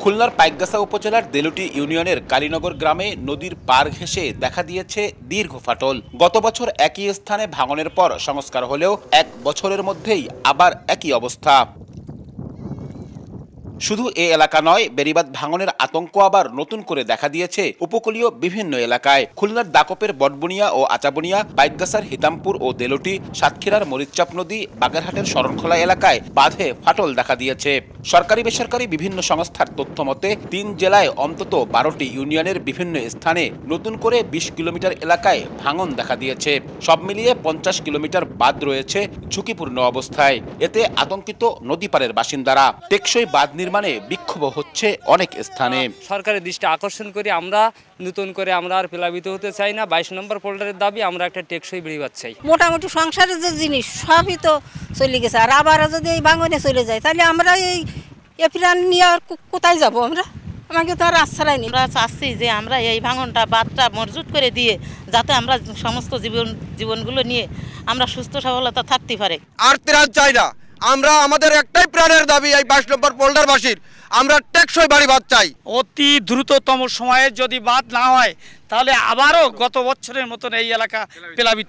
খুলনার পাইকগাছা উপজেলার দেলুটি ইউনিয়নের কালীনগর গ্রামে নদীর পার ঘেঁষে দেখা দিয়েছে দীর্ঘ ফাটল। গত বছর একই স্থানে ভাঙনের পর সংস্কার হলেও 1 বছরের মধ্যেই আবার একই অবস্থা। শুধু এ এলাকা নয়, বেড়িবাঁধ ভাঙনের আতঙ্ক আবার নতুন করে দেখা দিয়েছে উপকূলীয় বিভিন্ন এলাকায়। খুলনার দাকপের বটবুনিয়া ও আচাবুনিয়া, পাইকগাছার হিতামপুর ও দেলুটি, সাতক্ষীরার মরিচচাপ নদী, বাগেরহাটের শরণখোলা এলাকায় বাঁধে ফাটল দেখা দিয়েছে। সরকারি বেসরকারি বিভিন্ন সংস্থার তথ্য মতে 3 জেলায় অন্তত 12টি ইউনিয়নের বিভিন্ন স্থানে নতুন করে 20 কিলোমিটার এলাকায় ভাঙন দেখা দিয়েছে। সব মিলিয়ে 50 কিলোমিটার বাঁধ রয়েছে ঝুঁকিপূর্ণ অবস্থায়। এতে আতঙ্কিত নদীপাড়ের বাসিন্দারা। টেকসই বাঁধ নির্মাণে বিক্ষোভ হচ্ছে অনেক স্থানে। সরকারের দৃষ্টি আকর্ষণ করে আমরা নতুন করে আমরা আর প্লাবিত হতে চাই না। 22 নম্বর পোল্ডারের দাবি আমরা একটা টেকসই বেড়িবাঁধ চাই। মোটামুটি সংসারের যে জিনিস সবই তো চলে গেছে, আর আবারও যদি এই ভাঙনে চলে যায় তাহলে আমরা এই প্রাণ নিয়ে আর কোথায় যাবো? আমাকে তো আর আশ্রয় নেই। আমরা চাচ্ছি যে আমরা এই ভাঙনটা বাঁধটা মজবুত করে দিয়ে যাতে আমরা সমস্ত জীবনগুলো নিয়ে আমরা সুস্থ সবলতা থাকতে পারে। আর ত্রাণ চাই না, আমরা আমাদের একটাই প্রাণের দাবি এই 22 নম্বর পোল্ডারবাসীর, আমরা টেকসই বাড়ি বাঁধ চাই। অতি দ্রুততম সময়ে যদি বাঁধ না হয় তাহলে আবারও গত বছরের মতন এই এলাকা প্লাবিত।